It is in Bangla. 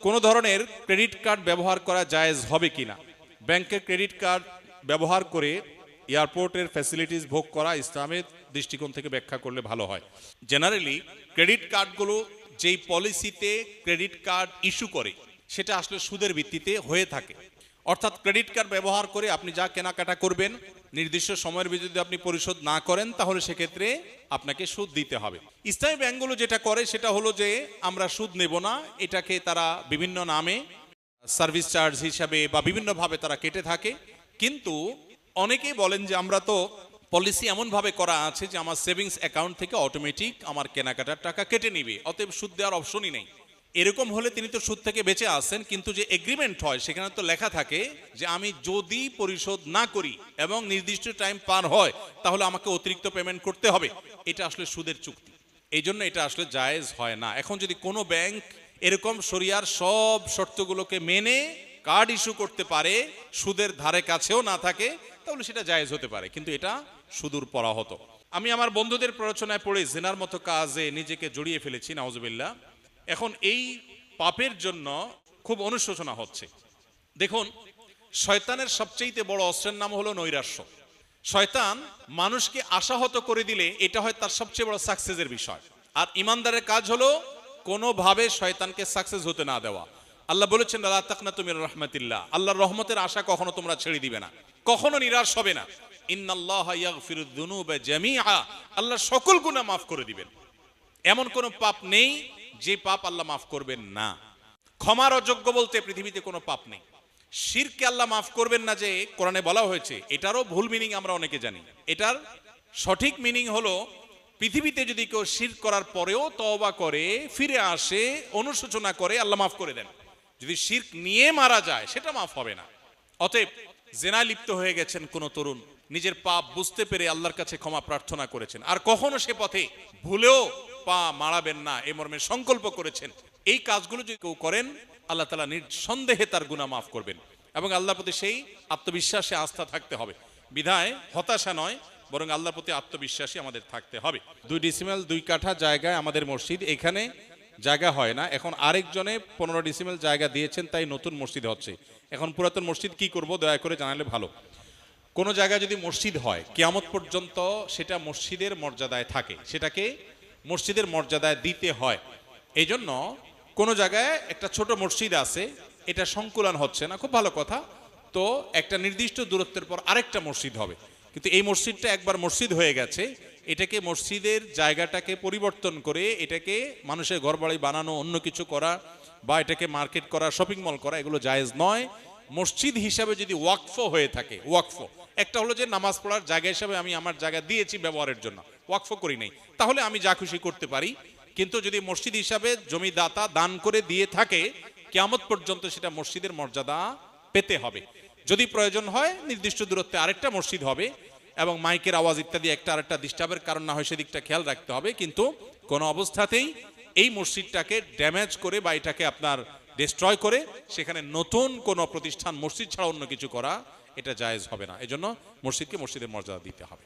কোনো ধরনের ক্রেডিট কার্ড ব্যবহার করা জায়েজ হবে কিনা, ব্যাংকের ক্রেডিট কার্ড ব্যবহার করে এয়ারপোর্টের ফ্যাসিলিটিস ভোগ করা ইসলামের দৃষ্টিকোণ থেকে ব্যাখ্যা করলে ভালো হয়। জেনারেলি ক্রেডিট কার্ডগুলো যেই পলিসিতে ক্রেডিট কার্ড ইস্যু করে সেটা আসলে সুদের ভিত্তিতে হয়ে থাকে। অর্থাৎ ক্রেডিট কার্ড ব্যবহার করে আপনি যা কেনাকাটা করবেন নির্দিষ্ট সময়ের ভিতরে যদি আপনি পরিশোধ না করেন তাহলে সেক্ষেত্রে আপনাকে সুদ দিতে হবে। ইসলামী ব্যাংকগুলো যেটা করে সেটা হলো যে আমরা সুদ নেব না, এটাকে তারা বিভিন্ন নামে সার্ভিস চার্জ হিসাবে বা বিভিন্নভাবে তারা কেটে থাকে। কিন্তু অনেকেই বলেন যে আমরা তো পলিসি এমনভাবে করা আছে যে আমার সেভিংস অ্যাকাউন্ট থেকে অটোমেটিক আমার কেনাকাটার টাকা কেটে নিবে, অতএব সুদ দেওয়ার অপশনই নেই। এরকম হলে তিনি তো সুদ থেকে বেঁচে আসেন, কিন্তু যে এগ্রিমেন্ট হয় সেখানে তো লেখা থাকে যে আমি যদি পরিশোধ না করি এবং নির্দিষ্ট টাইম পার হয় তাহলে আমাকে অতিরিক্ত পেমেন্ট করতে হবে। এটা আসলে সুদের চুক্তি, এই জন্য এটা আসলে জায়েজ হয় না। এখন যদি কোনো ব্যাংক এরকম শরিয়ার সব শর্তগুলোকে মেনে কার্ড ইস্যু করতে পারে, সুদের ধারে কাছেও না থাকে, তাহলে সেটা জায়েজ হতে পারে, কিন্তু এটা সুদূর পরাহত। আমি আমার বন্ধুদের প্ররোচনায় পড়ে জিনার মতো কাজে নিজেকে জড়িয়ে ফেলেছি, নাউজুবিল্লাহ। এখন এই পাপের জন্য খুব অনুশোচনা হচ্ছে। দেখুন, শয়তানের সবচেয়ে বড় অস্ত্রের নাম হলো নৈরাশ্য। শয়তান মানুষকে আশাহত করে দিলে এটা হয় তার সবচেয়ে বড় সাকসেসের বিষয়। আর ইমানদারের কাজ হলো কোনোভাবে শয়তানকে সাকসেস হতে না দেওয়া। আল্লাহ বলেছেন লা তাকনাতু মির রাহমাতিল্লাহ, আল্লাহর রহমতের আশা কখনো তোমরা ছেড়ে দিবে না, কখনো নিরাশ হবে না। ইন্নাল্লাহা ইয়াগফিরুয যুনুবা জামিআ, আল্লাহ সকল গুনাহ মাফ করে দিবেন। এমন কোনো পাপ নেই যে পাপ আল্লাহ মাফ করবেন না। ক্ষমার অযোগ্য বলতে পৃথিবীতে কোনো পাপ নেই। শিরকে আল্লাহ মাফ করবেন না যে কোরআনে বলা হয়েছে, এটারও ভুল মিনিং আমরা অনেকে জানি। এটার সঠিক মিনিং হলো পৃথিবীতে যদি কেউ শিরক করার পরেও তওবা করে, ফিরে আসে, অনুশোচনা করে, আল্লাহ মাফ করে দেন। যদি শিরক নিয়ে মারা যায় সেটা মাফ হবে না। অতএব জেনায় লিপ্ত হয়ে গেছেন কোন তরুণ, নিজের পাপ বুঝতে পেরে আল্লাহর কাছে ক্ষমা প্রার্থনা করেছেন, আর কখনো সে পথে ভুলেও পা মারাবেন না এ মর্মে সংকল্প করেছেন, এই কাজগুলো যদি কেউ করেন আল্লাহ তাআলা নিঃসন্দেহে তার গুনাহ মাফ করবেন। এবং আল্লাহর প্রতি সেই আত্মবিশ্বাসে আস্থা থাকতে হবে। বিধায় হতাশা নয়, বরং আল্লাহর প্রতি আত্মবিশ্বাসী আমাদের থাকতে হবে। 2 ডিসিমেল 2 কাঠা জায়গায় আমাদের মসজিদ, এখানে জায়গা হয় না। এখন আরেকজনে 15 ডিসিমেল জায়গা দিয়েছেন, তাই নতুন মসজিদ হচ্ছে। এখন পুরাতন মসজিদ কি করব দয়া করে জানালে ভালো। কোনো জায়গায় যদি মসজিদ হয় কিয়ামত পর্যন্ত সেটা মসজিদের মর্যাদায় থাকে, সেটাকে মসজিদের মর্যাদায় দিতে হয়। এই জন্য কোনো জায়গায় একটা ছোট মসজিদ আছে, এটা সংকুলন হচ্ছে না, খুব ভালো কথা, তো একটা নির্দিষ্ট দূরত্বের পর আরেকটা মসজিদ হবে। কিন্তু এই মসজিদটা একবার মসজিদ হয়ে গেছে, এটাকে মসজিদের জায়গাটাকে পরিবর্তন করে এটাকে মানুষের ঘরবাড়ি বানানো, অন্য কিছু করা, বা এটাকে মার্কেট করা, শপিং মল করা, এগুলো জায়েজ নয়। মসজিদ হিসাবে যদি ওয়াকফ হয়ে থাকে, ওয়াকফ একটা হলো যে নামাজ পড়ার জায়গা হিসাবে আমি আমার জায়গা দিয়েছি ব্যবহারের জন্য, ওয়াকফ করি নাই, তাহলে আমি যা খুশি করতে পারি। কিন্তু যদি মসজিদ হিসাবে জমিদাতা দান করে দিয়ে থাকে, কিয়ামত পর্যন্ত সেটা মসজিদের মর্যাদা পেতে হবে। যদি প্রয়োজন হয় নির্দিষ্ট দূরত্বে আরেকটা মসজিদ হবে, এবং মাইকের আওয়াজ ইত্যাদি একটা আরেকটা ডিস্টার্বের কারণ না হয় সেদিকটা খেয়াল রাখতে হবে। কিন্তু কোনো অবস্থাতেই এই মসজিদটাকে ড্যামেজ করে বা এটাকে আপনার ডিস্ট্রয় করে সেখানে নতুন কোনো প্রতিষ্ঠান মসজিদ ছাড়া অন্য কিছু করা, এটা জায়েজ হবে না। এজন্য মসজিদকে মসজিদের মর্যাদা দিতে হবে।